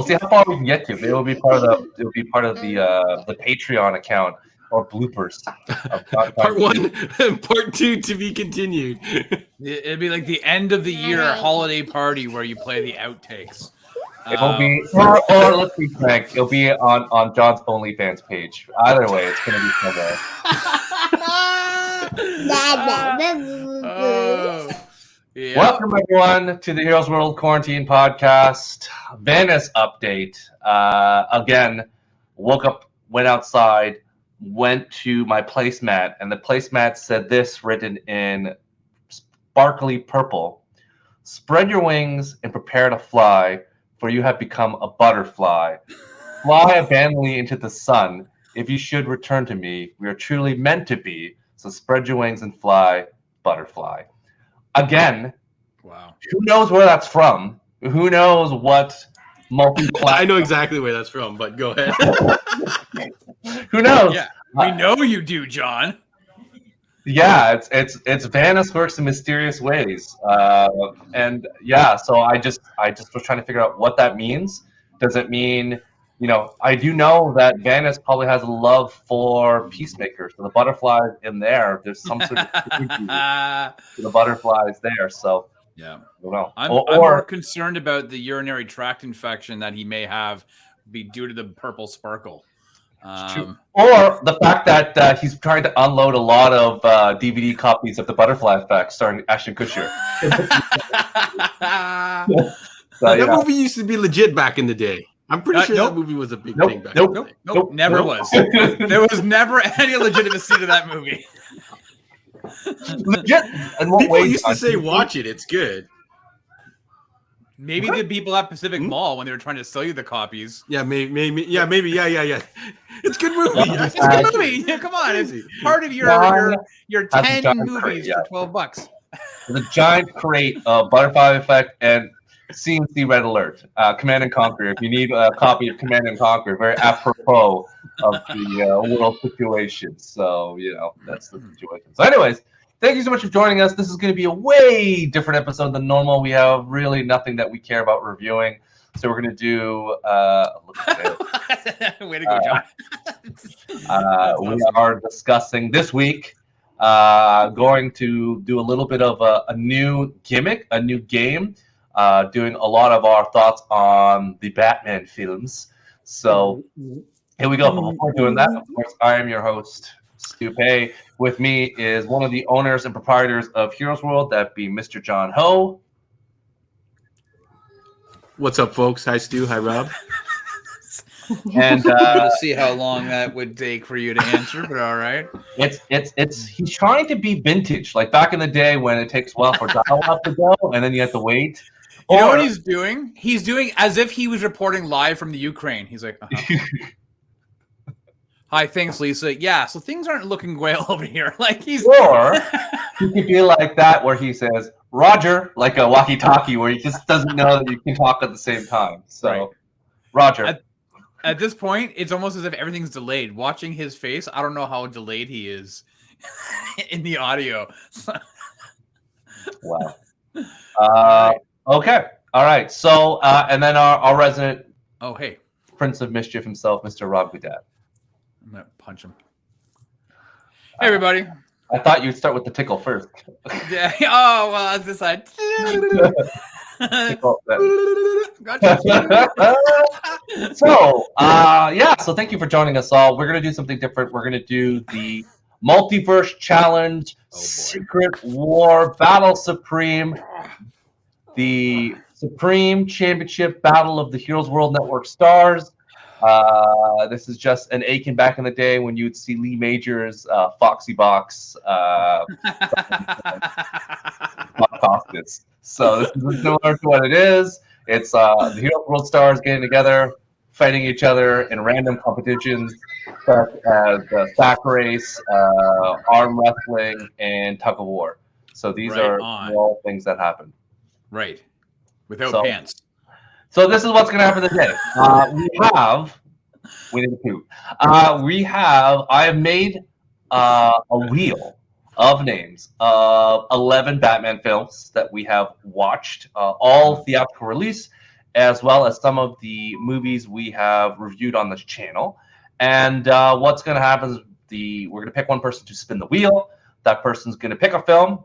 see how far we can get to. Maybe it'll be part of the Patreon account or bloopers. Part 1, part 2 to be continued. It'd be like the end of the year holiday party where you play the outtakes. It'll be, or let's be frank, it'll be on John's OnlyFans page. Either way, it's going to be somewhere. Yeah. Welcome, everyone, to the Heroes World Quarantine Podcast. Venice update. Again, woke up, went outside, went to my placemat, and the placemat said this written in sparkly purple: "Spread your wings and prepare to fly, for you have become a butterfly. Fly abandonedly into the sun. If you should return to me, we are truly meant to be. So spread your wings and fly, butterfly." Again, Wow. Who knows where that's from? Who knows what multi-platform? I know exactly where that's from, but go ahead. Who knows? Yeah, we know you do, John. Yeah, it's Vanis works in mysterious ways, and yeah. So I just was trying to figure out what that means. Does it mean, I do know that Vanis probably has a love for peacemakers. So the butterflies in there, there's some sort of to the butterflies there. So yeah, I don't know. I'm more concerned about the urinary tract infection that he may have be due to the purple sparkle. Or the fact that he's trying to unload a lot of DVD copies of The Butterfly Effect starring Ashton Kutcher. That movie used to be legit back in the day. I'm pretty sure that movie was a big thing back in the day. Nope, never was. There was never any legitimacy to that movie. Legit? In what People way, used to say, "Watch it, it's good." Maybe the people at Pacific Mall when they were trying to sell you the copies. Yeah, maybe. Yeah. It's a good movie. It's a good movie. Yeah, come on, it's part of your 10 movies for $12. The giant crate of Butterfly Effect and CNC Red Alert, Command and Conquer. If you need a copy of Command and Conquer, very apropos of the world situation. So that's the situation. So, anyways. Thank you so much for joining us. This is going to be a way different episode than normal. We have really nothing that we care about reviewing. So we're going to do... Way to go, John. We are discussing this week, going to do a little bit of a new gimmick, a new game, doing a lot of our thoughts on the Batman films. So here we go. But before doing that, of course, I am your host, Stu Pei. With me is one of the owners and proprietors of Heroes World, that be Mr. John Ho. What's up, folks? Hi, Stu. Hi, Rob. And we'll see how long that would take for you to answer, but all right. He's trying to be vintage, like back in the day when it takes a while for dial-up to go, and then you have to wait. You know what he's doing? He's doing as if he was reporting live from the Ukraine. He's like, "Hi, thanks, Lisa. Yeah, so things aren't looking well over here." Like Or he could be like that, where he says "Roger," like a walkie-talkie, where he just doesn't know that you can talk at the same time. So, right. Roger. At this point, it's almost as if everything's delayed. Watching his face, I don't know how delayed he is in the audio. Wow. Okay. All right. So, and then our resident Prince of Mischief himself, Mr. Rob Goudat. I'm going to punch him. Hey, everybody. I thought you'd start with the tickle first. Yeah. Oh, well, that's this side. So thank you for joining us all. We're going to do something different. We're going to do the Multiverse Challenge, Secret War, Battle Supreme, the Supreme Championship Battle of the Heroes World Network Stars. This is just an Aiken back in the day when you'd see Lee Majors, Foxy Box, Costas. So this is similar to what it is. It's the Heroes World Stars getting together, fighting each other in random competitions such as sack race, arm wrestling, and tug of war. So these are all things that happen. Right. Without pants. So this is what's going to happen today. I have made a wheel of names of 11 Batman films that we have watched, all theatrical release, as well as some of the movies we have reviewed on this channel. And what's going to happen is we're going to pick one person to spin the wheel. That person's going to pick a film.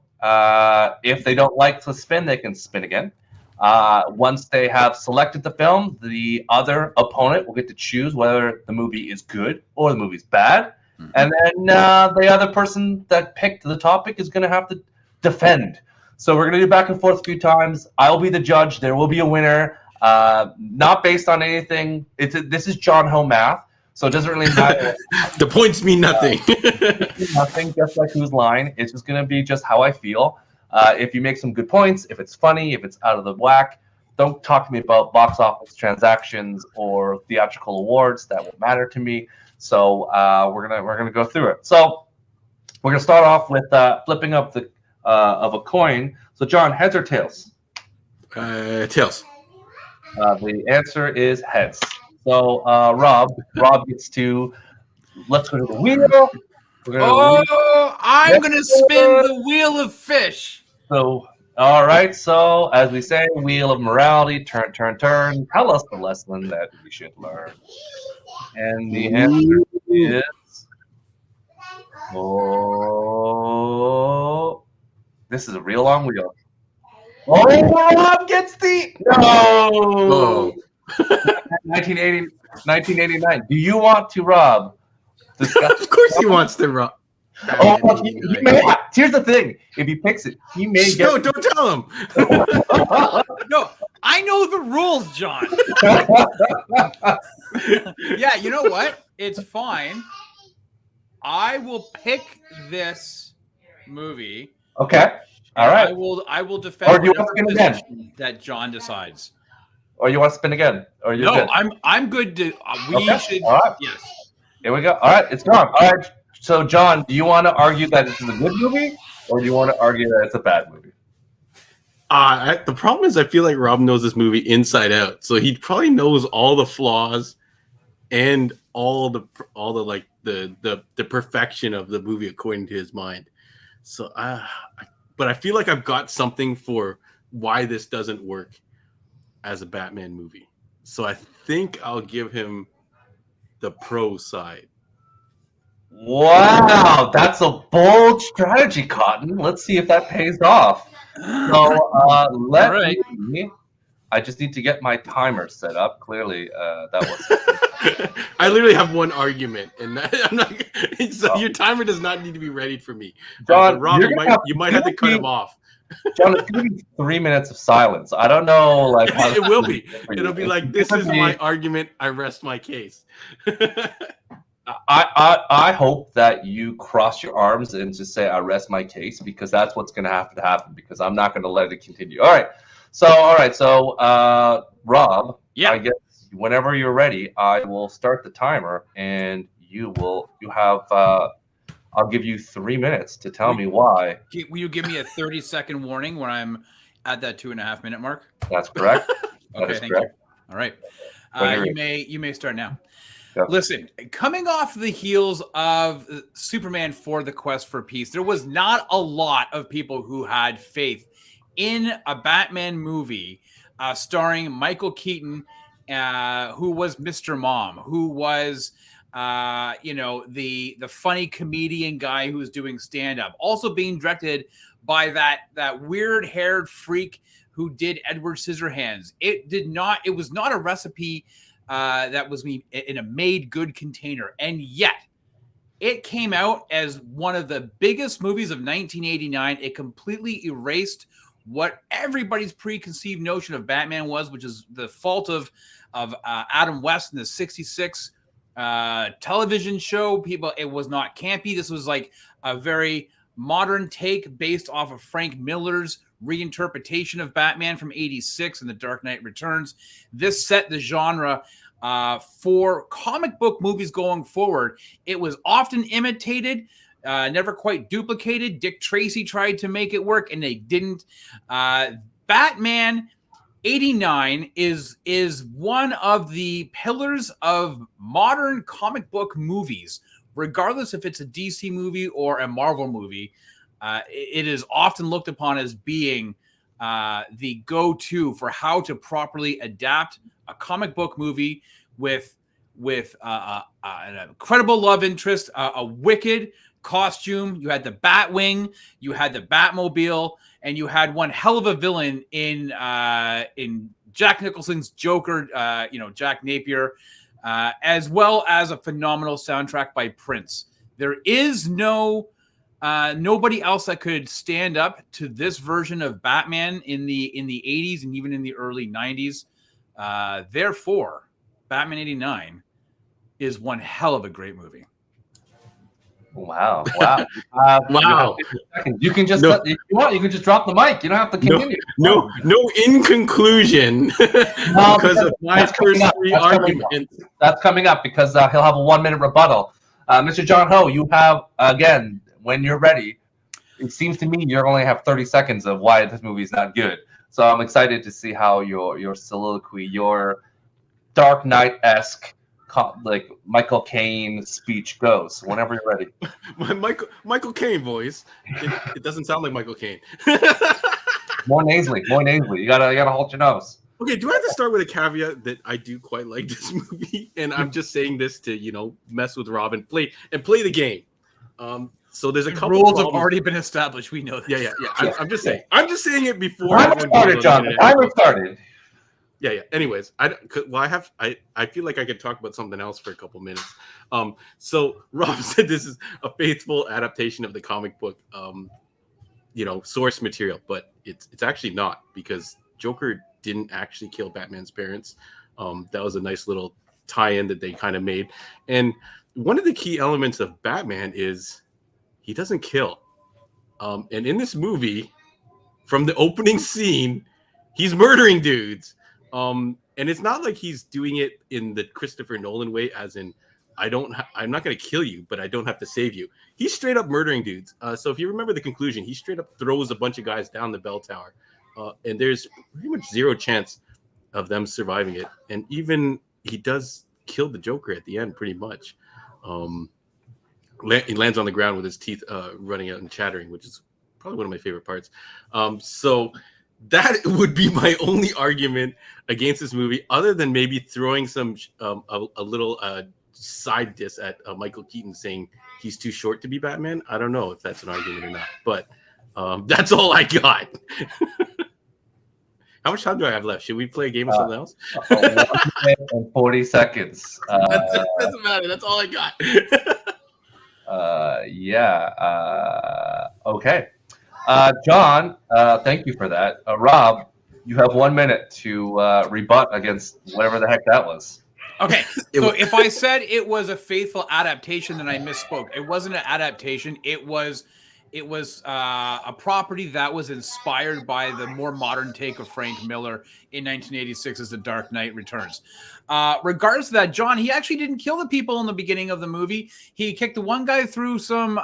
If they don't like to spin, they can spin again. Once they have selected the film, the other opponent will get to choose whether the movie is good or the movie's bad. And then the other person that picked the topic is going to have to defend. So we're going to do back and forth a few times. I'll be the judge. There will be a winner. Not based on anything. This is John Ho math, so it doesn't really matter. The points mean nothing. Nothing, just like whose line. It's just going to be just how I feel. If you make some good points, if it's funny, if it's out of the whack, don't talk to me about box office transactions or theatrical awards. That won't matter to me. So we're gonna go through it. So we're gonna start off with flipping up of a coin. So John, heads or tails? Tails. The answer is heads. So Rob gets to. Let's go to the wheel. I'm gonna spin the wheel of fish. So, all right. So, as we say, wheel of morality, turn. Tell us the lesson that we should learn. And the answer is, this is a real long wheel. Rob gets the no. 1989. Do you want to, Rob? Of course, he wants to, Rob. He may have, here's the thing: if he picks it, he may get. No, don't tell him. No, I know the rules, John. Yeah, you know what? It's fine. I will pick this movie. Okay. All right. I will defend. Or do you want to spin again? That John decides. Or you want to spin again? Or you? No, good? I'm good to. We should. All right. Yes. Here we go. All right, it's gone. All right. So, John, do you want to argue that this is a good movie, or do you want to argue that it's a bad movie? The problem is, I feel like Rob knows this movie inside out, so he probably knows all the flaws and all the like the perfection of the movie according to his mind. So, but I feel like I've got something for why this doesn't work as a Batman movie. So I think I'll give him the pro side. Wow, that's a bold strategy, Cotton. Let's see if that pays off. So I just need to get my timer set up. Clearly, that was. I literally have one argument, and I'm not. So your timer does not need to be ready for me. John, Rob, you might have to cut him off. John, it's going to be 3 minutes of silence. I don't know, like how it will be. It'll be like, this is my argument. I rest my case. I hope that you cross your arms and just say, I rest my case, because that's what's going to have to happen, because I'm not going to let it continue. All right. So, Rob, yeah. I guess whenever you're ready, I will start the timer, and I'll give you 3 minutes to tell me why. Will you give me a 30-second warning when I'm at that 2.5 minute mark? That's correct. Okay, thank you. All right. You may start now. Yep. Listen, coming off the heels of Superman 4: The Quest for Peace, there was not a lot of people who had faith in a Batman movie starring Michael Keaton, who was Mr. Mom, who was the funny comedian guy who was doing stand-up, also being directed by that weird-haired freak who did Edward Scissorhands. It was not a recipe that was in a made good container, and yet it came out as one of the biggest movies of 1989. It completely erased what everybody's preconceived notion of Batman was, which is the fault of Adam West in the 1966 television show. It was not campy. This was like a very modern take based off of Frank Miller's reinterpretation of Batman from 1986 and The Dark Knight Returns. This set the genre for comic book movies going forward. It was often imitated, never quite duplicated. Dick Tracy tried to make it work, and they didn't. Batman 89 is one of the pillars of modern comic book movies, regardless if it's a DC movie or a Marvel movie. It is often looked upon as being the go-to for how to properly adapt a comic book movie with an incredible love interest, a wicked costume. You had the Batwing, you had the Batmobile, and you had one hell of a villain in Jack Nicholson's Joker, Jack Napier, as well as a phenomenal soundtrack by Prince. There is nobody else that could stand up to this version of Batman in the 80s and even in the early 90s. Therefore, Batman 89 is one hell of a great movie. Wow! Wow! You can just if you want, you can just drop the mic. You don't have to continue. No. In conclusion, because of my first three arguments, that's coming up because he'll have a 1 minute rebuttal. Mr. John Ho, you have again when you're ready. It seems to me you only have 30 seconds of why this movie is not good. So I'm excited to see how your soliloquy, your Dark Knight-esque, like Michael Caine speech goes. Whenever you're ready. My Michael Caine voice. It doesn't sound like Michael Caine. More nasally. You gotta hold your nose. Okay, do I have to start with a caveat that I do quite like this movie, and I'm just saying this to mess with Rob and play the game. So there's a couple rules have already been established. We know that. Yeah. I'm just saying. I'm just saying it before. I'm started, John. I'm started. Yeah. Anyways, I feel like I could talk about something else for a couple minutes. So Rob said this is a faithful adaptation of the comic book, source material, but it's actually not, because Joker didn't actually kill Batman's parents. That was a nice little tie-in that they kind of made. And one of the key elements of Batman is he doesn't kill. And in this movie, from the opening scene, he's murdering dudes. And it's not like he's doing it in the Christopher Nolan way, as in, I'm not going to kill you, but I don't have to save you. He's straight up murdering dudes. So if you remember the conclusion, he straight up throws a bunch of guys down the bell tower. And there's pretty much zero chance of them surviving it. And even he does kill the Joker at the end, pretty much. He lands on the ground with his teeth running out and chattering, which is probably one of my favorite parts. So that would be my only argument against this movie, other than maybe throwing some a little side diss at Michael Keaton, saying he's too short to be Batman. I don't know if that's an argument or not, but that's all I got. How much time do I have left? Should we play a game of something else? 1 minute and 40 seconds. Doesn't matter. That's all I got. Okay. John, thank you for that. Rob, you have 1 minute to rebut against whatever the heck that was. Okay, so if I said it was a faithful adaptation, then I misspoke. It wasn't an adaptation. It was a property that was inspired by the more modern take of Frank Miller in 1986's The Dark Knight Returns. Regardless of that, John, he actually didn't kill the people in the beginning of the movie. He kicked the one guy through some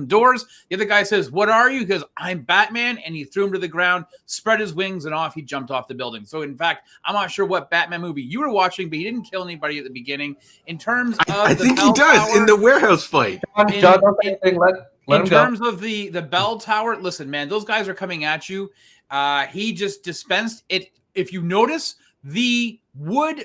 doors. The other guy says, "What are you?" He goes, "I'm Batman," and he threw him to the ground, spread his wings, and off he jumped off the building. So, in fact, I'm not sure what Batman movie you were watching, but he didn't kill anybody at the beginning. In terms of I think he does in the warehouse fight. John, don't say anything. Let him terms go. of the bell tower, listen, man, those guys are coming at you. He just dispensed it. If you notice, the wood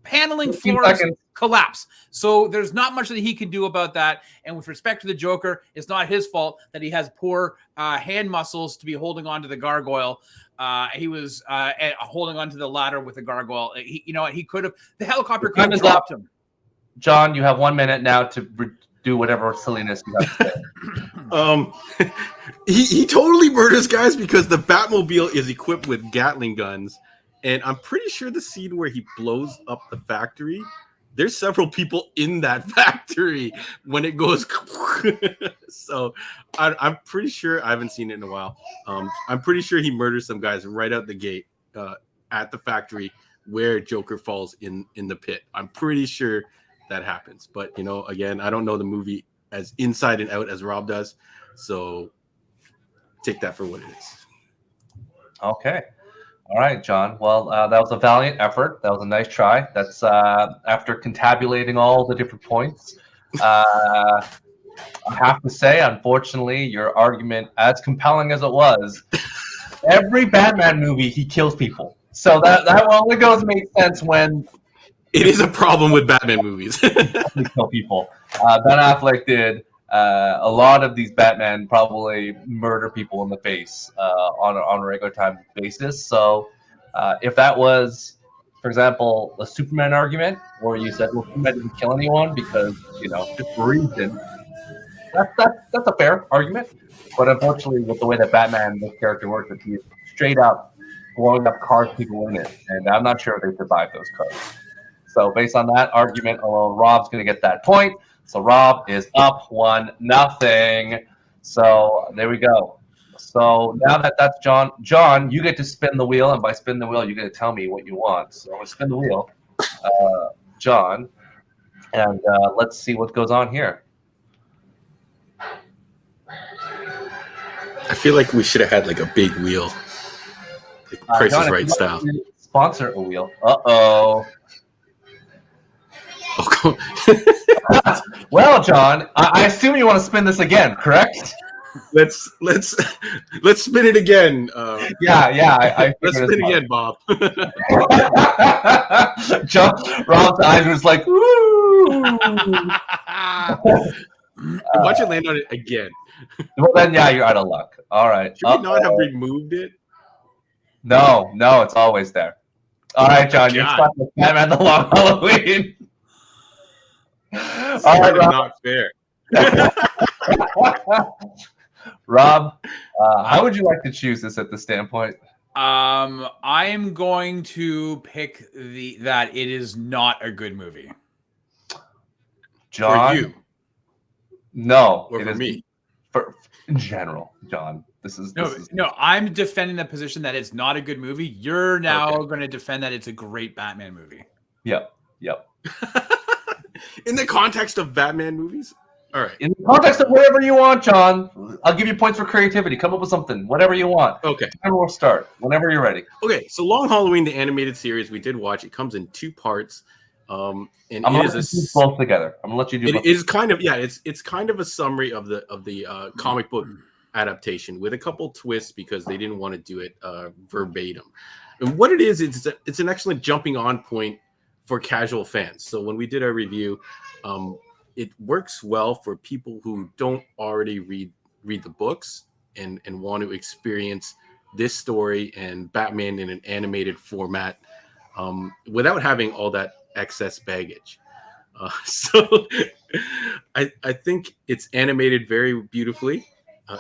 paneling floors collapse. So there's not much that he can do about that. And with respect to the Joker, it's not his fault that he has poor hand muscles to be holding on to the gargoyle. He was holding onto the ladder with the gargoyle. He could have. The helicopter could have dropped him. John, you have 1 minute now to do whatever silliness you have to say. He totally murders guys because the Batmobile is equipped with Gatling guns. And I'm pretty sure the scene where he blows up the factory, there's several people in that factory when it goes. So I'm pretty sure, I haven't seen it in a while. I'm pretty sure he murders some guys right out the gate at the factory where Joker falls in the pit. I'm pretty sure that happens. But, again, I don't know the movie as inside and out as Rob does. So take that for what it is. Okay. All right, John. Well, that was a valiant effort. That was a nice try. That's after contabulating all the different points. I have to say, unfortunately, your argument, as compelling as it was, every Batman movie he kills people. So that only goes to make sense when It is a problem with Batman movies. he kill people. Ben Affleck did. A lot of these Batman probably murder people in the face on a regular time basis. So if that was, for example, a Superman argument, where you said, well, Superman didn't kill anyone because, for a reason, that's a fair argument. But unfortunately, with the way that Batman, this character works, that he's straight up blowing up cars people in it, and I'm not sure if they survived those cars. So based on that argument alone, Rob's going to get that point. So Rob is up 1-0. So there we go. So now that's John. John, you get to spin the wheel, and by spin the wheel, you get to tell me what you want. So I'm going to spin the wheel, John, and let's see what goes on here. I feel like we should have had like a big wheel, like Price is Right style. Sponsor a wheel. Uh-oh. Oh, well, John, I assume you want to spin this again, correct? Let's spin it again. Yeah. Let's spin it again, Bob. John, Rob's eyes was like, "Woo!" Watch it land on it again. Well, then, yeah, you're out of luck. All right. Should we not have removed it? No, it's always there. All right, John, you're stuck with Batman the Long Halloween. All right, Rob. Not fair. Rob, how would you like to choose this at the standpoint? I am going to pick that it is not a good movie. John, for you? No, or it for is me. In general, John. This is no. I'm defending the position that it's not a good movie. You're now going to defend that it's a great Batman movie. Yep. In the context of Batman movies? All right. In the context of whatever you want, John. I'll give you points for creativity. Come up with something. Whatever you want. Okay. We'll start. Whenever you're ready. Okay. So Long Halloween, the animated series, we did watch. It comes in 2 parts. And I'm gonna let you do both together. I'm gonna let you do. It is kind of it's kind of a summary of the comic book adaptation with a couple twists because they didn't want to do it verbatim. And what it is, it's an excellent jumping on point for casual fans. So when we did our review, it works well for people who don't already read the books and want to experience this story and Batman in an animated format without having all that excess baggage. So I think it's animated very beautifully.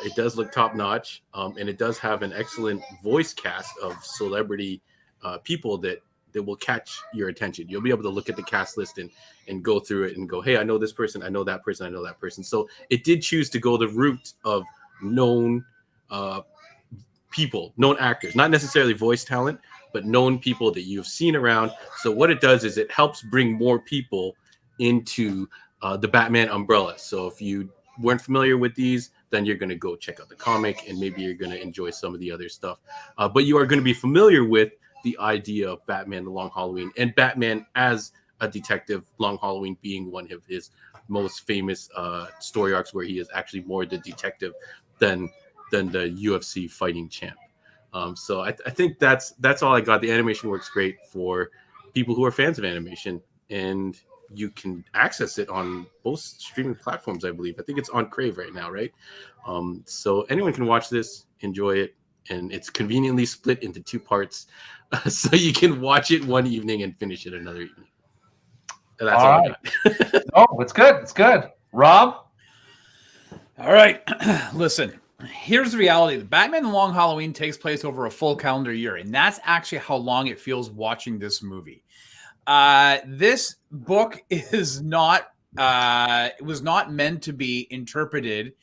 It does look top notch, and it does have an excellent voice cast of celebrity people that will catch your attention. You'll be able to look at the cast list and go through it and go, hey, I know this person, I know that person, I know that person. So it did choose to go the route of known people, known actors, not necessarily voice talent, but known people that you've seen around. So what it does is it helps bring more people into the Batman umbrella. So if you weren't familiar with these, then you're going to go check out the comic and maybe you're going to enjoy some of the other stuff. But you are going to be familiar with the idea of Batman the Long Halloween and Batman as a detective, Long Halloween being one of his most famous story arcs where he is actually more the detective than the UFC fighting champ. So I think that's all I got. The animation works great for people who are fans of animation, and you can access it on both streaming platforms, I believe. I think it's on Crave right now, right? So anyone can watch this, enjoy it, and it's conveniently split into 2 parts, so you can watch it one evening and finish it another evening. And that's all right. I got. Oh, it's good. It's good. Rob? All right. Listen. Here's the reality. The Batman The Long Halloween takes place over a full calendar year, and that's actually how long it feels watching this movie. This book is not it was not meant to be interpreted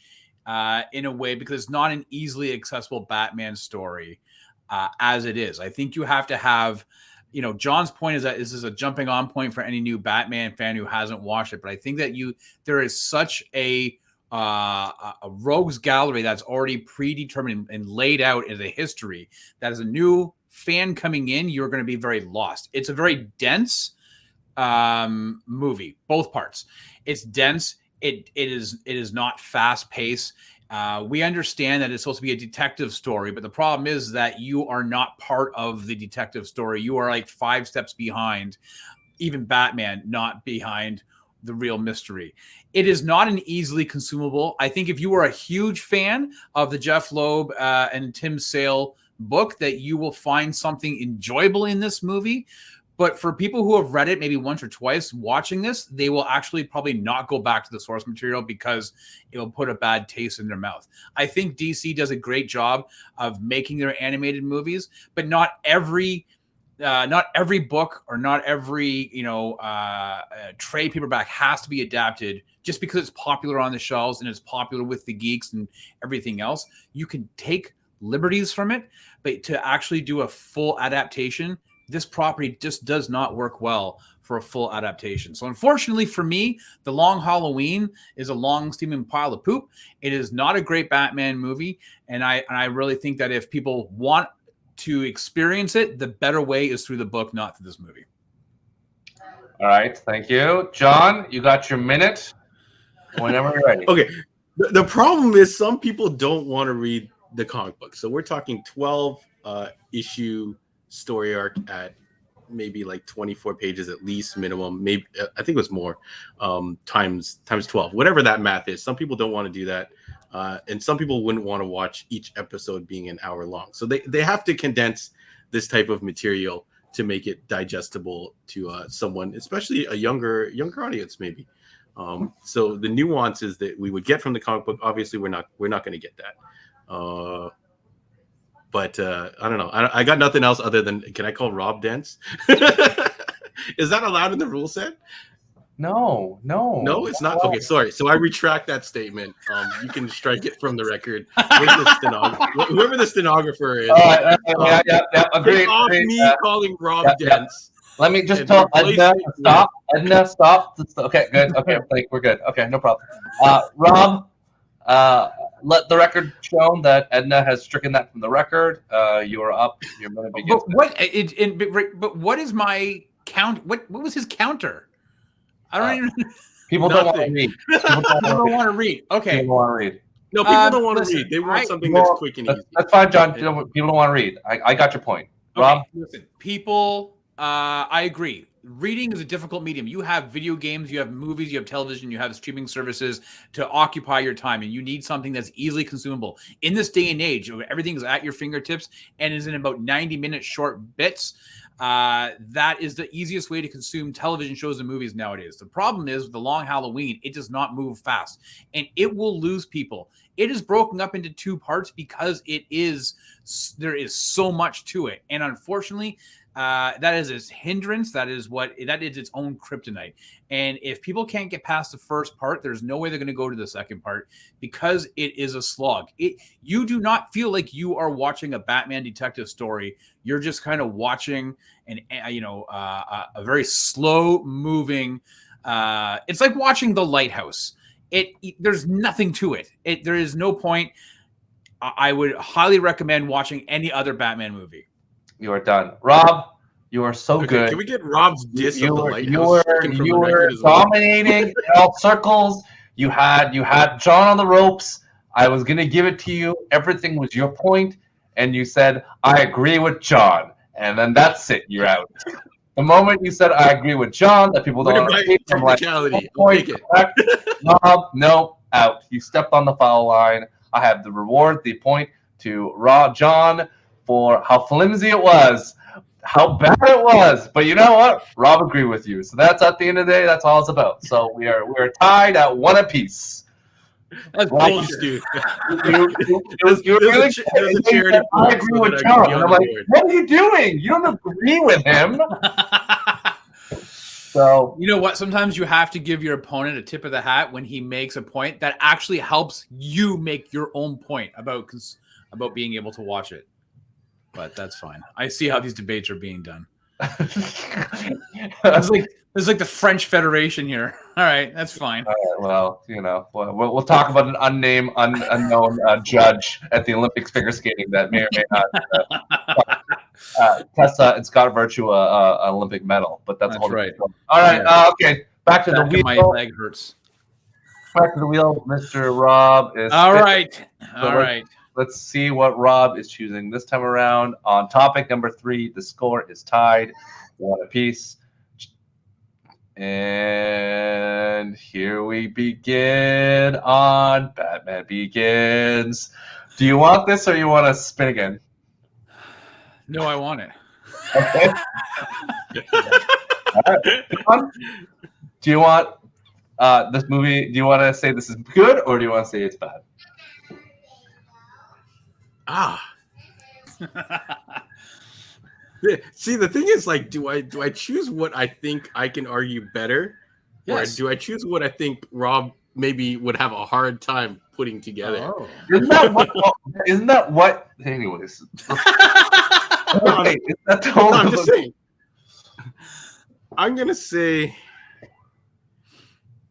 in a way because it's not an easily accessible Batman story as it is. I think you have to have, John's point is that this is a jumping on point for any new Batman fan who hasn't watched it, but I think that there is such a rogues gallery that's already predetermined and laid out as a history that as a new fan coming in, you're going to be very lost. It's a very dense movie, both parts. It's dense. it is not fast paced. We understand that it's supposed to be a detective story, but the problem is that you are not part of the detective story. You are like 5 steps behind, even Batman, not behind the real mystery. It is not an easily consumable. I think if you were a huge fan of the Jeff Loeb and Tim Sale book, that you will find something enjoyable in this movie. But for people who have read it maybe once or twice watching this, they will actually probably not go back to the source material because it will put a bad taste in their mouth. I think DC does a great job of making their animated movies, but not every book or not every trade paperback has to be adapted just because it's popular on the shelves and it's popular with the geeks and everything else. You can take liberties from it, but to actually do a full adaptation, this property just does not work well for a full adaptation. So unfortunately for me, The Long Halloween is a long steaming pile of poop. It is not a great Batman movie. And I really think that if people want to experience it, the better way is through the book, not through this movie. All right, thank you. John, you got your minute whenever you're ready. Okay. The problem is some people don't want to read the comic book. So we're talking 12 issue story arc at maybe like 24 pages at least minimum. Maybe I think it was more times 12, whatever that math is. Some people don't want to do that. And some people wouldn't want to watch each episode being an hour long. So they have to condense this type of material to make it digestible to someone, especially a younger audience, maybe. So the nuances that we would get from the comic book, obviously we're not going to get that. But I don't know. I got nothing else other than, can I call Rob dense? Is that allowed in the rule set? No, it's not. Okay, sorry. So I retract that statement. You can strike it from the record. Whoever the stenographer is. Agreed. Take off me calling Rob dense. Let me just tell Edna, stop. Edna, stop. Okay, good. Okay, we're good. Okay, no problem. Rob, let the record show that Edna has stricken that from the record. You are up. Your minute begins. But what is my count? What was his counter? I don't even. People don't want to read. People don't want to read. Okay. People don't want to read. No, people don't want to read. They want something that's quick and easy. That's fine, John. People don't want to read. I got your point. Rob? Okay, listen, people, I agree. Reading is a difficult medium. You have video games, you have movies, you have television, you have streaming services to occupy your time, and you need something that's easily consumable. In this day and age, everything is at your fingertips and is in about 90-minute short bits. That is the easiest way to consume television shows and movies nowadays. The problem is with The Long Halloween, it does not move fast, and it will lose people. It is broken up into 2 parts because there is so much to it, and unfortunately, that is its hindrance. That is its own kryptonite. And if people can't get past the first part, there's no way they're going to go to the second part because it is a slog. You do not feel like you are watching a Batman detective story. You're just kind of watching a very slow moving. It's like watching The Lighthouse. There's nothing to it. There is no point. I would highly recommend watching any other Batman movie. You are done. Rob, you are so good. Can we get Rob's diss of The Lighthouse? You were dominating in all circles. You had John on the ropes. I was going to give it to you. Everything was your point. And you said, I agree with John. And then that's it. You're out. The moment you said, I agree with John, that people don't understand. Technicality. Like, Rob, no, out. You stepped on the foul line. I have the reward, the point to John for how flimsy it was, how bad it was. But you know what? Rob agreed with you. So that's at the end of the day, that's all it's about. So we are tied at 1 apiece. That's bullshit, dude. You're really I agree with John. And I'm like, what are you doing? You don't agree with him. So you know what? Sometimes you have to give your opponent a tip of the hat when he makes a point that actually helps you make your own point about being able to watch it. But that's fine. I see how these debates are being done. It's like the French Federation here. All right, that's fine. Well, we'll talk about an unknown judge at the Olympics figure skating that may or may not Tessa and Scott Virtue an Olympic medal, but that's right. All right, okay. Back to the wheel. My leg hurts. back to the wheel. Mr. Rob is All spinning. right. All right. Let's see what Rob is choosing this time around. On topic number 3, the score is tied, 1 apiece. And here we begin on Batman Begins. Do you want this or you want to spin again? No, I want it. Okay. All right. Do you want this movie? Do you want to say this is good or do you want to say it's bad? See, the thing is, like, do I choose what I think I can argue better, Yes. or do I choose what I think Rob maybe would have a hard time putting together? Oh. Isn't that what? Anyways. Okay, that's No, I'm just saying. I'm gonna see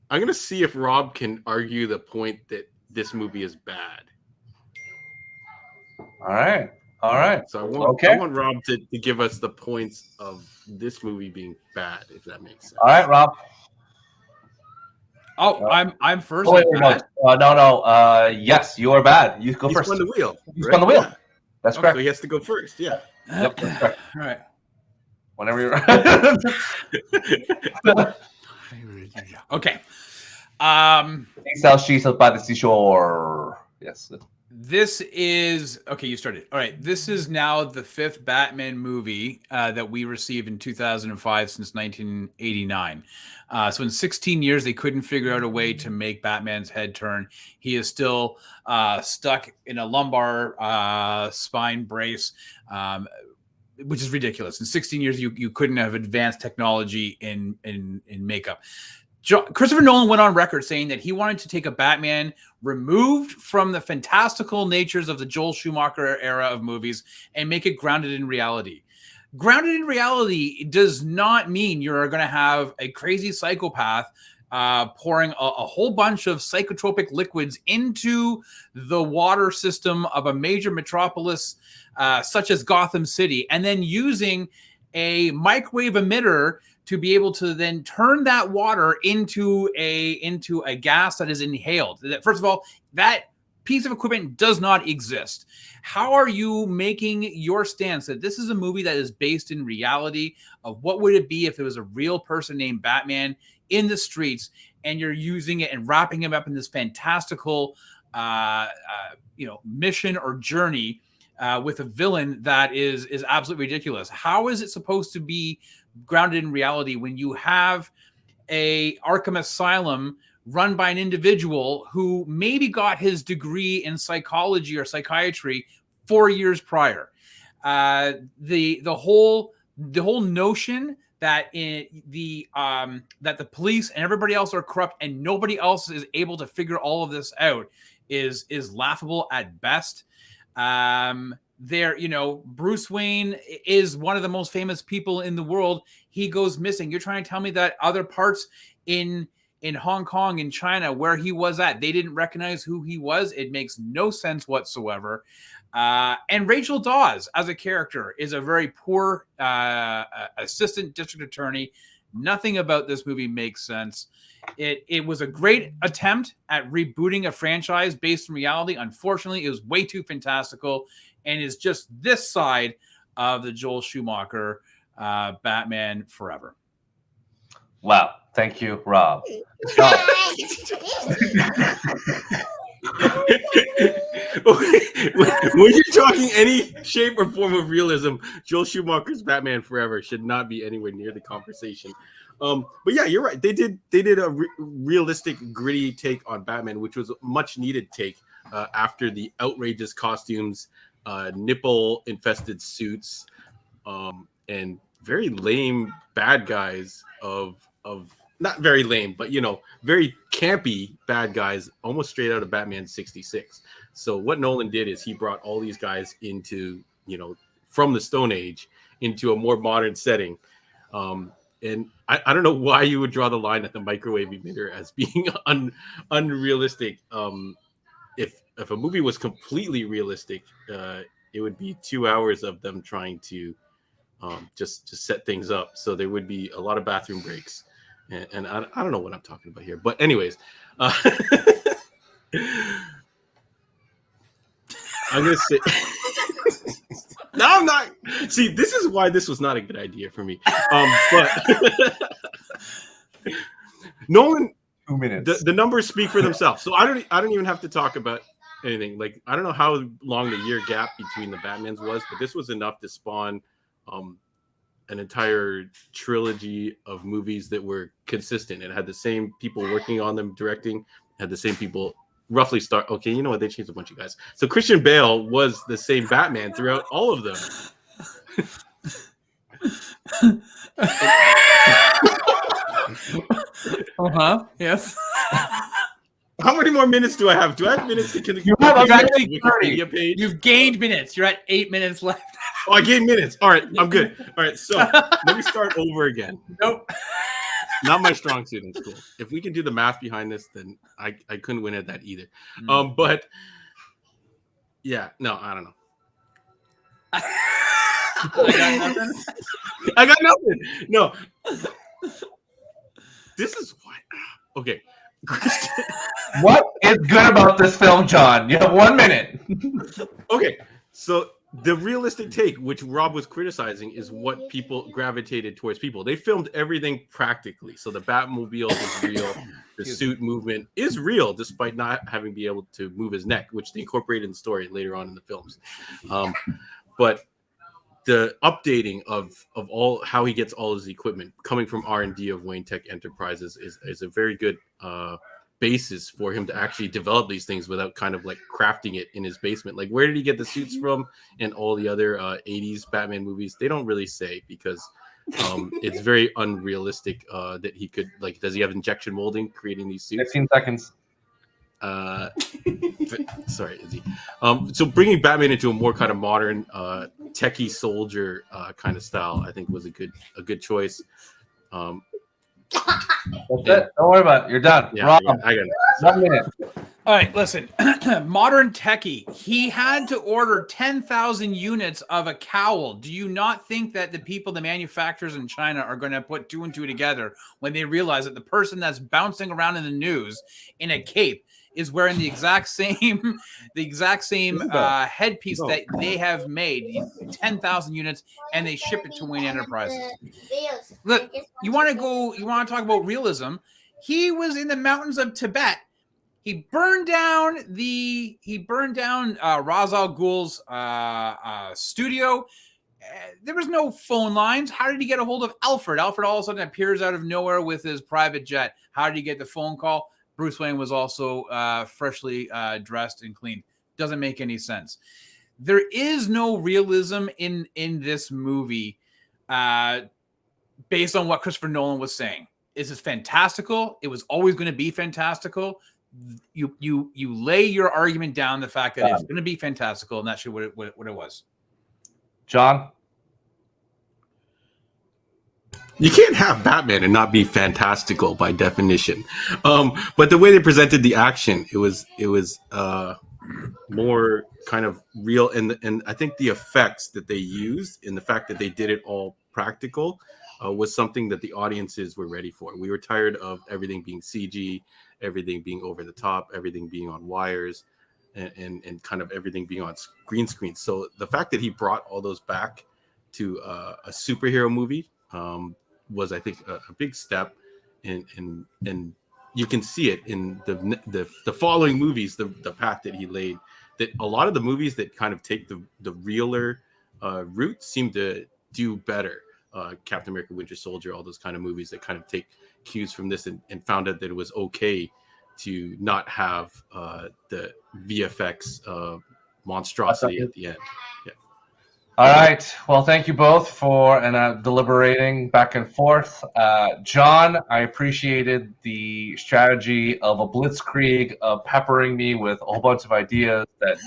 if Rob can argue the point that this movie is bad. All right. So I want Rob to give us the points of this movie being bad, if that makes sense. All right, Rob. Oh, I'm first. Oh, wait, no. Yes, you are bad. You go He first. spun the wheel. You spun the wheel. Yeah. That's So correct. he has to go first. Yeah. Yep, that's correct. All right. Whenever you're. Okay. South Sheets by the seashore. Yes. This is okay. You started. All right. This is now the 5th Batman movie that we received in 2005 since 1989. So in 16 years, they couldn't figure out a way to make Batman's head turn. He is still stuck in a lumbar spine brace, which is ridiculous. In 16 years, you couldn't have advanced technology in makeup. Christopher Nolan went on record saying that he wanted to take a Batman removed from the fantastical natures of the Joel Schumacher era of movies and make it grounded in reality. Grounded in reality does not mean you're going to have a crazy psychopath pouring a whole bunch of psychotropic liquids into the water system of a major metropolis such as Gotham City, and then using a microwave emitter to be able to then turn that water into a gas that is inhaled. First of all, that piece of equipment does not exist. How are you making your stance that this is a movie that is based in reality of what would it be if it was a real person named Batman in the streets, and you're using it and wrapping him up in this fantastical mission or journey with a villain that is absolutely ridiculous? How is it supposed to be grounded in reality when you have a Arkham Asylum run by an individual who maybe got his degree in psychology or psychiatry 4 years prior? The whole notion that that the police and everybody else are corrupt and nobody else is able to figure all of this out is laughable at best. Bruce Wayne is one of the most famous people in the world. He goes missing. You're trying to tell me that other parts in Hong Kong, in China, where he was at, they didn't recognize who he was? It makes no sense whatsoever. And Rachel Dawes as a character is a very poor assistant district attorney. Nothing about this movie makes sense. It was a great attempt at rebooting a franchise based in reality. Unfortunately, it was way too fantastical and is just this side of the Joel Schumacher Batman Forever. Wow. Thank you, Rob. When you're talking any shape or form of realism, Joel Schumacher's Batman Forever should not be anywhere near the conversation. But yeah, you're right. They did a realistic, gritty take on Batman, which was a much needed take after the outrageous costumes, nipple-infested suits, and very lame bad guys of not very lame, but very campy bad guys, almost straight out of Batman 66. So what Nolan did is he brought all these guys into, from the Stone Age into a more modern setting. And I don't know why you would draw the line at the microwave emitter as being unrealistic. If a movie was completely realistic, it would be 2 hours of them trying to just set things up. So there would be a lot of bathroom breaks and I don't know what I'm talking about here. But anyways, I'm gonna say. No, I'm not. See, this is why this was not a good idea for me. But Nolan, 2 minutes. the numbers speak for themselves. So I don't even have to talk about anything. Like, I don't know how long the year gap between the Batmans was, but this was enough to spawn an entire trilogy of movies that were consistent. It had the same people working on them, directing, had the same people roughly start. Okay, you know what? They changed a bunch of guys. So Christian Bale was the same Batman throughout all of them. Yes. How many more minutes do I have? Do I have minutes to You have exactly 30. Wikipedia page? You've gained minutes. You're at 8 minutes left. Oh, I gained minutes. All right, I'm good. All right, so let me start over again. Nope. Not my strong suit in school. If we can do the math behind this, then I couldn't win at that either. But yeah, no, I don't know. I got nothing. No. This is what. Okay. What is good about this film, John? You have 1 minute. Okay, so the realistic take, which Rob was criticizing, is what people gravitated towards. People, they filmed everything practically. So the Batmobile is real. The suit movement is real, despite not having been able to move his neck, which they incorporated in the story later on in the films. But the updating of all how he gets all his equipment coming from R&D of Wayne Tech Enterprises is a very good basis for him to actually develop these things without kind of like crafting it in his basement. Like, where did he get the suits from and all the other 80s Batman movies? They don't really say, because it's very unrealistic that he could, like, does he have injection molding creating these suits? 15 seconds. Sorry, Izzy. So bringing Batman into a more kind of modern techie soldier kind of style, I think was a good choice. That's it. Don't worry about it. You're done. Yeah, Rob, I got it. 1 minute. All right, listen. Modern techie. He had to order 10,000 units of a cowl. Do you not think that the people, the manufacturers in China, are going to put 2 and 2 together when they realize that the person that's bouncing around in the news in a cape is wearing the exact same headpiece that they have made, 10,000 units, and they ship it to Wayne Enterprises? Look, you want to talk about realism? He was in the mountains of Tibet. He burned down Ra's al Ghul's studio. There was no phone lines. How did he get a hold of Alfred? Alfred all of a sudden appears out of nowhere with his private jet. How did he get the phone call? Bruce Wayne was also freshly dressed and cleaned. Doesn't make any sense. There is no realism in this movie based on what Christopher Nolan was saying. This is fantastical. It was always going to be fantastical. You lay your argument down the fact that it's going to be fantastical, and that's what it was. John? You can't have Batman and not be fantastical by definition. But the way they presented the action, it was more kind of real, and I think the effects that they used and the fact that they did it all practical was something that the audiences were ready for. We were tired of everything being CG, everything being over the top, everything being on wires, and kind of everything being on green screen. So the fact that he brought all those back to a superhero movie was, I think, a big step, and you can see it in the following movies, the path that he laid. That a lot of the movies that kind of take the realer route seem to do better. Captain America, Winter Soldier, all those kind of movies that kind of take cues from this and found out that it was okay to not have the VFX monstrosity at the end. Yeah. All right. Well, thank you both for deliberating back and forth. John, I appreciated the strategy of a blitzkrieg of peppering me with a whole bunch of ideas that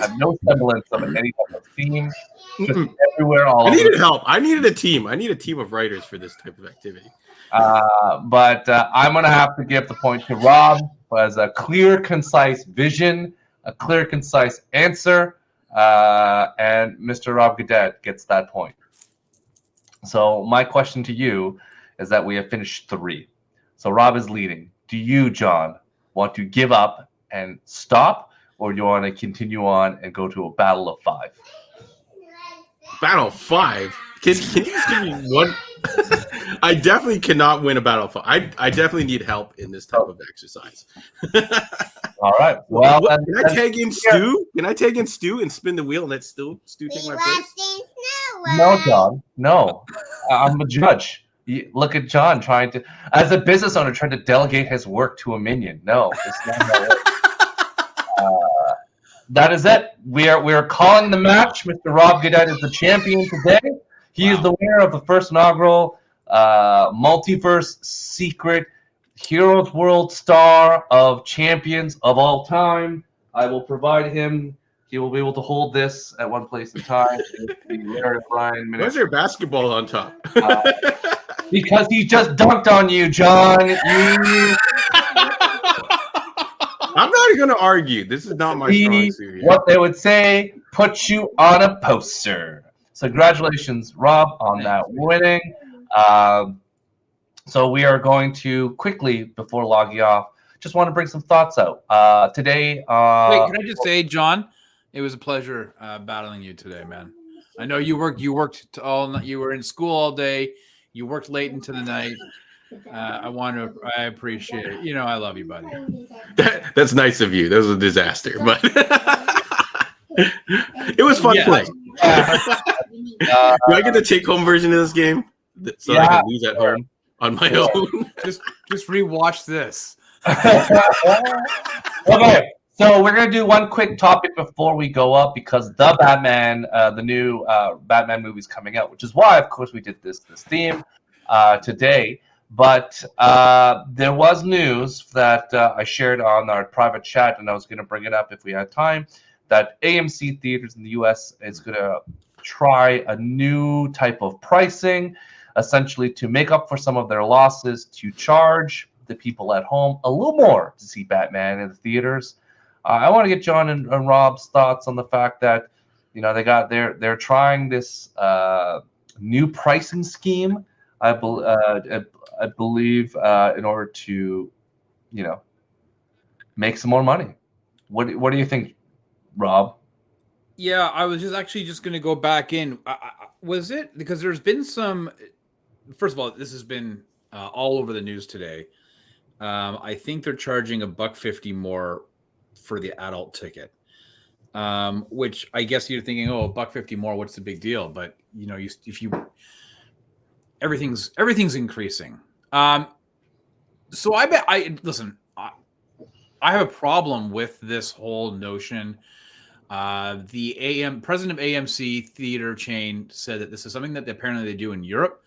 have no semblance of any type of theme. Just everywhere, all I needed over. help. I needed a team. I need a team of writers for this type of activity. But I'm going to have to give the point to Rob, who has a clear, concise vision, a clear, concise answer. And Mr. Rob Gadet gets that point. So my question to you is that we have finished 3. So Rob is leading. Do you, John, want to give up and stop, or do you want to continue on and go to a battle of 5? Battle 5? Can you just give me one? I definitely cannot win a battle 5. I definitely need help in this type of exercise. All right. Well, can I tag in Stu? Can I tag in Stu and spin the wheel and let Stu take my place? No, John. No. I'm a judge. Look at John trying to, as a business owner, trying to delegate his work to a minion. No, it's not how it works. That is it. We are calling the match. Mr. Rob Goodette is the champion today. He is the winner of the first inaugural Multiverse Secret Heroes World Star of Champions of all time. I will provide him. He will be able to hold this at one place in time. Why is there basketball on top? Because he just dunked on you, John. I'm not going to argue. This is not my strong suit here. What they would say, put you on a poster. So congratulations, Rob, on that winning. So we are going to quickly, before logging off, just want to bring some thoughts out. Today... Wait, can I just say, John, it was a pleasure battling you today, man. I know you worked all night. You were in school all day. You worked late into the night. I appreciate it. You know, I love you, buddy. That's nice of you. That was a disaster, but it was fun playing. Do I get the take-home version of this game so I can lose at home on my own? Just rewatch this. Okay, so we're gonna do one quick topic before we go up because the Batman, the new Batman movie is coming out, which is why, of course, we did this theme today. But there was news that I shared on our private chat, and I was going to bring it up if we had time, that AMC Theaters in the U.S. is going to try a new type of pricing, essentially to make up for some of their losses, to charge the people at home a little more to see Batman in the theaters. I want to get John and Rob's thoughts on the fact that, you know, they're trying this new pricing scheme. I believe in order to, you know, make some more money. What do you think, Rob? Yeah, I was just going to go back in. Was it because there's been some? First of all, this has been all over the news today. I think they're charging $1.50 more for the adult ticket, which I guess you're thinking, oh, $1.50 more, what's the big deal? But you know, everything's increasing. So I have a problem with this whole notion. The president of AMC theater chain said that this is something that apparently they do in Europe.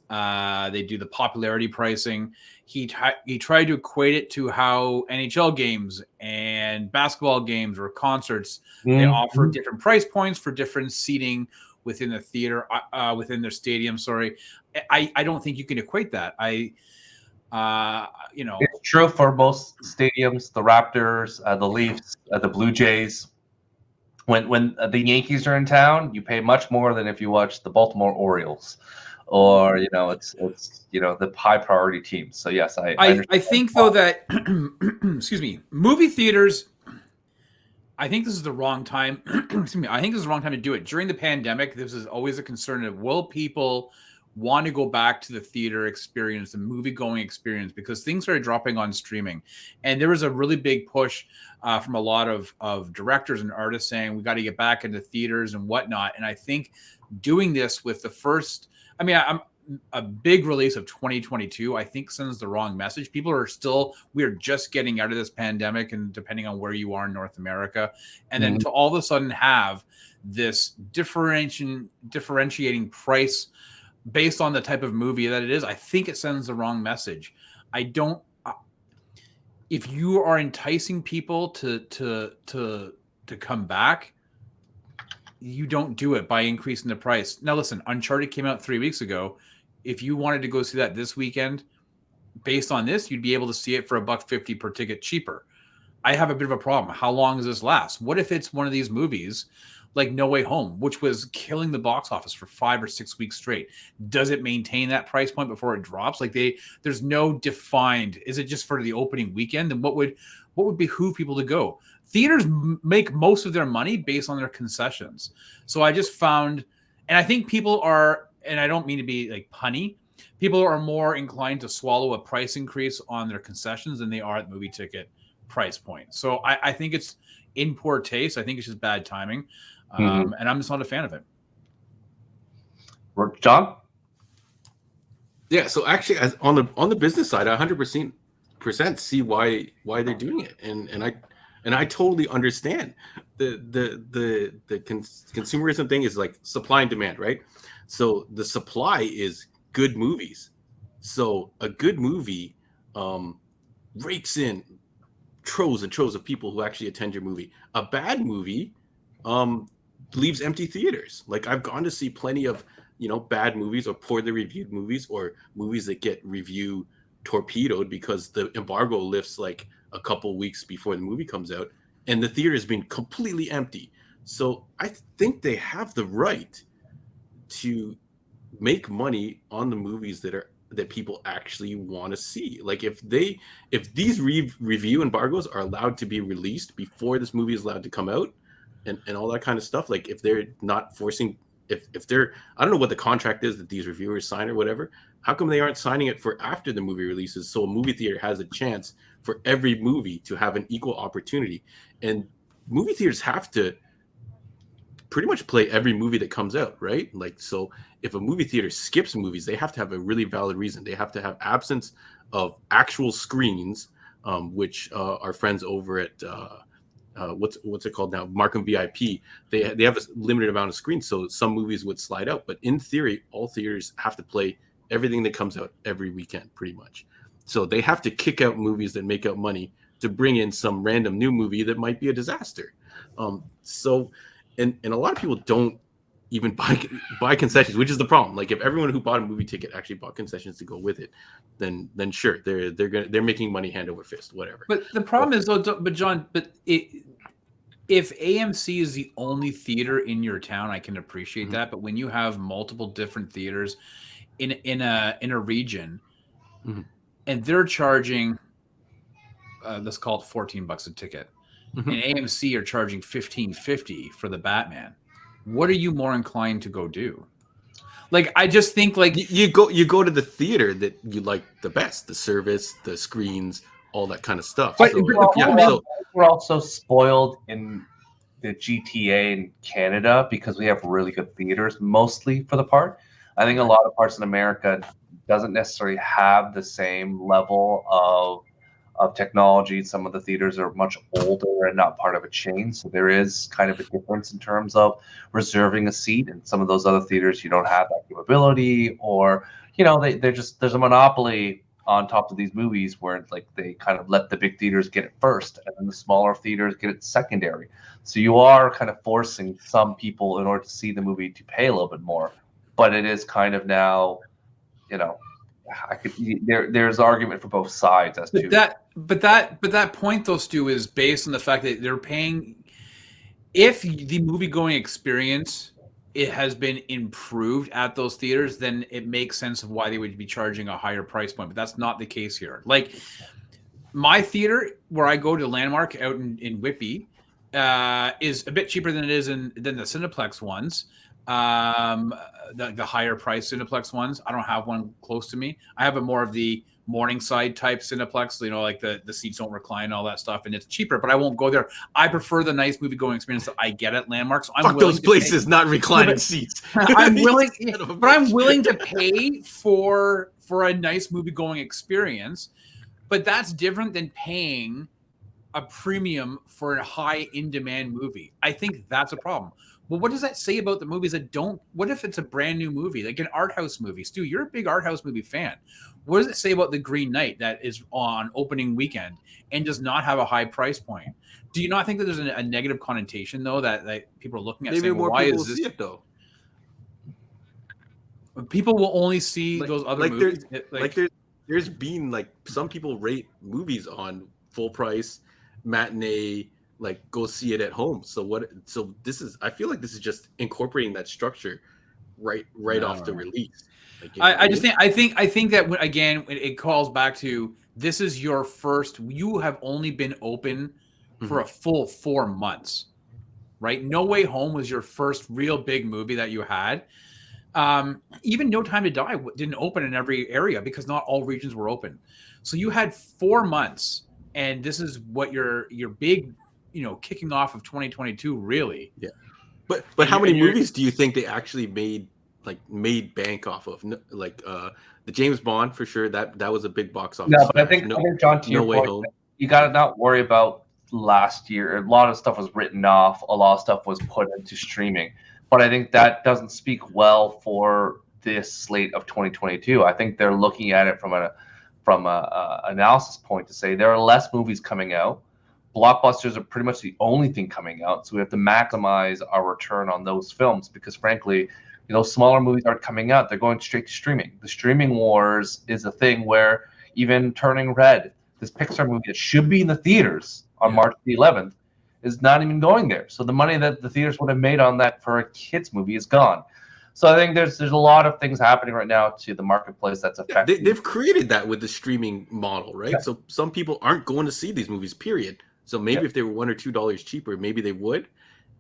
They do the popularity pricing. He tried to equate it to how NHL games and basketball games or concerts, they offer different price points for different seating within the theater, within their stadium. Sorry. I don't think you can equate that. You know, it's true for most stadiums, the Raptors, the Leafs, the Blue Jays. When the Yankees are in town, you pay much more than if you watch the Baltimore Orioles, or you know, it's you know, the high priority teams. So yes, I think though that excuse me, movie theaters. I think this is the wrong time. Excuse me. I think this is the wrong time to do it. During the pandemic, this is always a concern of will people want to go back to the theater experience, the movie-going experience, because things started dropping on streaming. And there was a really big push from a lot of directors and artists saying, we got to get back into theaters and whatnot. And I think doing this with the first, I'm a big release of 2022, I think sends the wrong message. We are just getting out of this pandemic, and depending on where you are in North America, and then to all of a sudden have this differentiating price based on the type of movie that it is, I think it sends the wrong message. If you are enticing people to come back, you don't do it by increasing the price. Now, listen, Uncharted came out 3 weeks ago. If you wanted to go see that this weekend, based on this, you'd be able to see it for $1.50 per ticket cheaper. I have a bit of a problem. How long does this last? What if it's one of these movies like No Way Home, which was killing the box office for 5 or 6 weeks straight. Does it maintain that price point before it drops? Like there's no defined. Is it just for the opening weekend? And what would behoove people to go? Theaters make most of their money based on their concessions. So I just found, and I think people are, and I don't mean to be like punny, people are more inclined to swallow a price increase on their concessions than they are at the movie ticket price point. So I think it's in poor taste. I think it's just bad timing. And I'm just not a fan of it. John? Yeah, so actually, on the business side, I 100% see why they're doing it, and I totally understand the consumerism thing is like supply and demand, right? So the supply is good movies. So a good movie rakes in troves and troves of people who actually attend your movie. A bad movie leaves empty theaters. Like I've gone to see plenty of bad movies or poorly reviewed movies or movies that get review torpedoed because the embargo lifts like a couple weeks before the movie comes out, and the theater has been completely empty. So I think they have the right to make money on the movies that people actually want to see. Like if these review embargoes are allowed to be released before this movie is allowed to come out and all that kind of stuff, like if they're not forcing, if they're, I don't know what the contract is that these reviewers sign or whatever, how come they aren't signing it for after the movie releases, so a movie theater has a chance for every movie to have an equal opportunity? And movie theaters have to pretty much play every movie that comes out, right? Like, so if a movie theater skips movies, they have to have a really valid reason. They have to have absence of actual screens, which our friends over at what's it called now, Markham VIP, they have a limited amount of screens, so some movies would slide out. But in theory, all theaters have to play everything that comes out every weekend, pretty much. So they have to kick out movies that make out money to bring in some random new movie that might be a disaster. So and a lot of people don't even buy concessions, which is the problem. Like if everyone who bought a movie ticket actually bought concessions to go with it, then sure, they're making money hand over fist, whatever. But the problem is though, but John, if AMC is the only theater in your town, I can appreciate that. But when you have multiple different theaters in a region, and they're charging, let's call it $14 a ticket, and AMC are charging $15.50 for the Batman, what are you more inclined to go do? Like, I just think like you go to the theater that you like the best, the service, the screens, all that kind of stuff. But so, we're also spoiled in the GTA in Canada because we have really good theaters, mostly for the part. I think a lot of parts in America doesn't necessarily have the same level of technology. Some of the theaters are much older and not part of a chain, so there is kind of a difference in terms of reserving a seat. And some of those other theaters, you don't have that capability, or they're just, there's a monopoly on top of these movies where it's like they kind of let the big theaters get it first, and then the smaller theaters get it secondary. So you are kind of forcing some people in order to see the movie to pay a little bit more. But it is kind of now, there's argument for both sides as to that point though, Stu, is based on the fact that they're paying. If the movie going experience it has been improved at those theaters, then it makes sense of why they would be charging a higher price point. But that's not the case here. Like my theater where I go to Landmark out in Whitby is a bit cheaper than it is than the Cineplex ones. The higher price Cineplex ones. I don't have one close to me. I have a more of the Morningside type Cineplex, like the seats don't recline, all that stuff, and it's cheaper, but I won't go there. I prefer the nice movie going experience that I get at Landmark. So I'm those places, not reclining seats. I'm willing to pay for a nice movie going experience, but that's different than paying a premium for a high in demand movie. I think that's a problem. Well, what does that say about the movies that don't? What if it's a brand new movie, like an art house movie? Stu, you're a big art house movie fan. What does it say about The Green Knight that is on opening weekend and does not have a high price point? Do you not think that there's a negative connotation though that people are looking at? Maybe saying, more why people is this? see it though. People will only see those other movies. There's been like some people rate movies on full price, matinee, like go see it at home. So this is, I feel like this is just incorporating that structure right off the release. Like, I think that again it calls back to, this is your first, you have only been open for a full 4 months, right? No Way Home was your first real big movie that you had. Even No Time to Die didn't open in every area because not all regions were open. So you had 4 months, and this is what your big, kicking off of 2022, really. Yeah. But how many movies do you think they actually made bank off of? Like the James Bond, for sure, that was a big box office. No, but I think John, to your point, Home. You got to not worry about last year. A lot of stuff was written off. A lot of stuff was put into streaming. But I think that doesn't speak well for this slate of 2022. I think they're looking at it from a analysis point to say there are less movies coming out. Blockbusters are pretty much the only thing coming out, so we have to maximize our return on those films because, frankly, smaller movies aren't coming out. They're going straight to streaming. The streaming wars is a thing where even Turning Red, this Pixar movie that should be in the theaters on March the 11th, is not even going there. So the money that the theaters would have made on that for a kids movie is gone. So I think there's a lot of things happening right now to the marketplace that's affecting. They've created that with the streaming model, right? Yeah. So some people aren't going to see these movies, period. So maybe if they were $1 or $2 cheaper, maybe they would.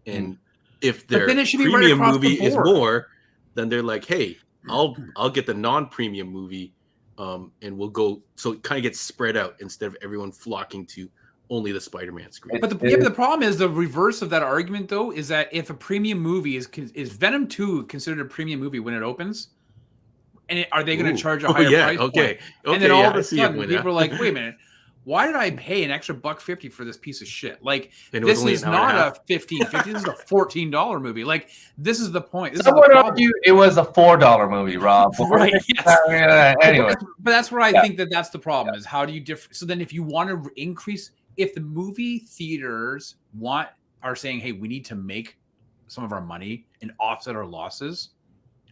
And if their premium movie is more, then they're like, hey, I'll get the non-premium movie, and we'll go. So it kind of gets spread out instead of everyone flocking to only the Spider-Man screen. But the problem is the reverse of that argument, though, is that if a premium movie is Venom 2 considered a premium movie when it opens, and are they going to charge a higher price point? And then all of a sudden, people are like, wait a minute. Why did I pay an extra $1.50 for this piece of shit? Like, this is not a $15.50. This is a $14 movie. Like, this is the point. I would argue it was a $4 movie, Rob. Right. Yes. Anyway, but that's where I think that's the problem is how do you differ? So then, if you want to increase, if the movie theaters are saying, hey, we need to make some of our money and offset our losses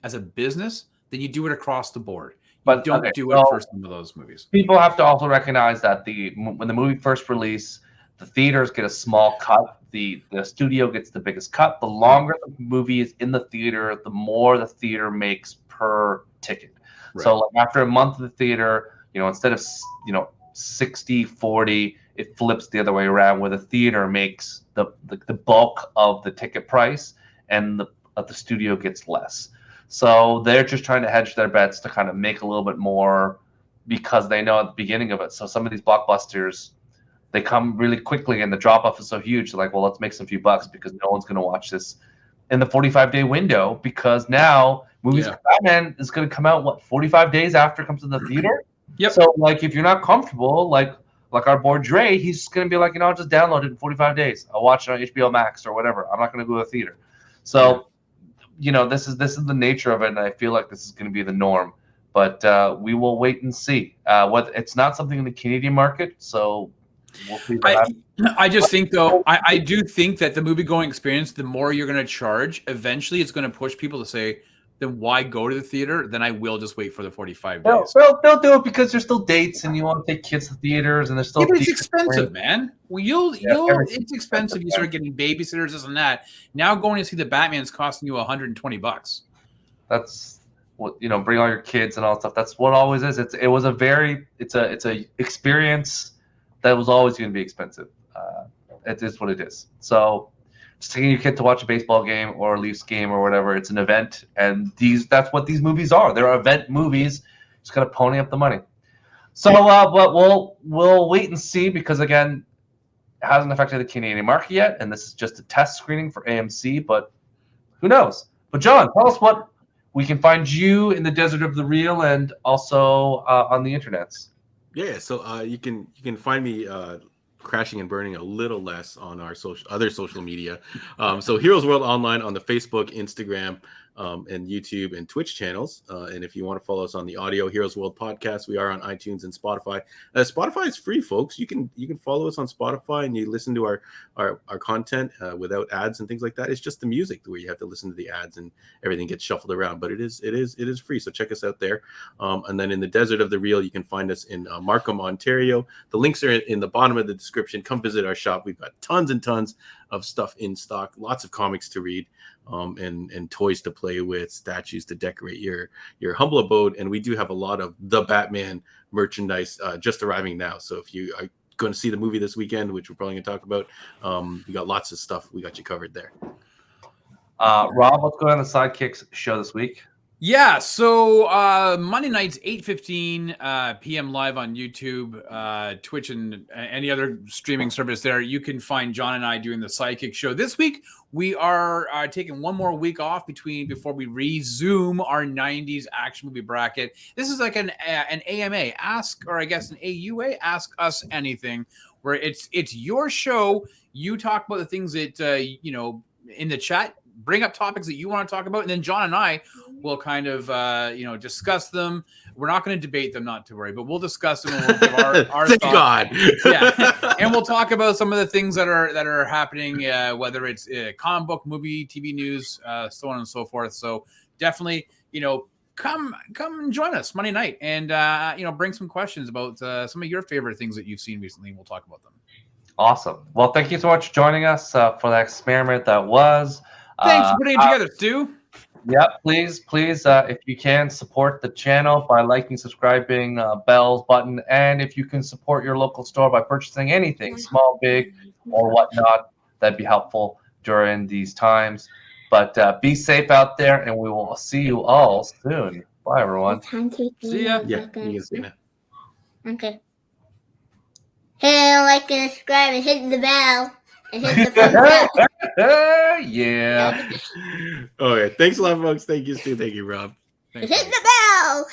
as a business, then you do it across the board. But don't do it for some of those movies. People have to also recognize that when the movie first release, the theaters get a small cut. The studio gets the biggest cut. The longer the movie is in the theater, the more the theater makes per ticket. Right. So after a month of the theater, instead of 60-40, it flips the other way around, where the theater makes the bulk of the ticket price, and the studio gets less. So they're just trying to hedge their bets to kind of make a little bit more because they know at the beginning of it. So some of these blockbusters, they come really quickly and the drop-off is so huge. They're like, well, let's make some few bucks because no one's going to watch this in the 45-day window because now movies like Batman is going to come out, 45 days after it comes to the theater? Yep. So, if you're not comfortable, like our boy Dre, he's going to be like, I'll just download it in 45 days. I'll watch it on HBO Max or whatever. I'm not going to go to the theater. So... this is the nature of it, and I feel like this is going to be the norm. But we will wait and see. It's not something in the Canadian market, so we'll see. I just think, though, I do think that the movie-going experience, the more you're going to charge, eventually it's going to push people to say, then why go to the theater? Then I will just wait for the 45 days. They'll do it because there's still dates, and you want to take kids to theaters, and there's still. Yeah, but it's expensive, man. Well, it's expensive. You start getting babysitters, this and that. Now going to see the Batman is costing you $120. That's what bring all your kids and all that stuff. That's what it always is. It's a experience that was always going to be expensive. It is what it is. So. Just taking your kid to watch a baseball game or a Leafs game or whatever. It's an event, and that's what these movies are. They're event movies. Just gotta pony up the money. So, but we'll wait and see because again, it hasn't affected the Canadian market yet, and this is just a test screening for AMC. But who knows? But John, tell us what we can find you in the desert of the real, and also on the internets. Yeah, so you can find me. Crashing and burning a little less on our other social media. So Heroes World Online on the Facebook, Instagram, and YouTube and Twitch channels. And if you want to follow us on the Audio Heroes World podcast, we are on iTunes and Spotify. Spotify is free, folks. You can follow us on Spotify and you listen to our content without ads and things like that. It's just the music where you have to listen to the ads and everything gets shuffled around. But it is free. So check us out there. And then in the desert of the real, you can find us in Markham, Ontario. The links are in the bottom of the description. Come visit our shop. We've got tons and tons of stuff in stock, lots of comics to read, and toys to play with, statues to decorate your humble abode. And we do have a lot of the Batman merchandise just arriving now. So if you are going to see the movie this weekend, which we're probably going to talk about, we got lots of stuff. We got you covered there. Rob, what's going on the Sidekicks show this week? Yeah, so Monday nights, 8:15 p.m. live on YouTube, Twitch, and any other streaming service there. You can find John and I doing the Sidekick show. This week, we are taking one more week off before we resume our 90s action movie bracket. This is like an AMA, an AUA, Ask Us Anything, where it's your show. You talk about the things that, in the chat, bring up topics that you want to talk about, and then John and I will kind of discuss them. We're not going to debate them, not to worry, but we'll discuss them and we'll give our Thank thoughts. God. Yeah, and we'll talk about some of the things that are happening, whether it's comic book, movie, TV news, so on and so forth. So definitely, come and join us Monday night, and bring some questions about some of your favorite things that you've seen recently, and we'll talk about them. Awesome. Well, thank you so much for joining us for that experiment that was. Thanks for putting it together, Stu. Yeah, please, if you can, support the channel by liking, subscribing, bells button, and if you can support your local store by purchasing anything, small, big, or whatnot, that'd be helpful during these times. But be safe out there, and we will see you all soon. Bye, everyone. See ya. Yeah, you can see now. Okay. Hit like and subscribe and hit the bell. And hit the thumbs up. Yeah. Okay, thanks a lot, folks. Thank you, Stu. Thank you, Rob. Thanks, Hit the bell.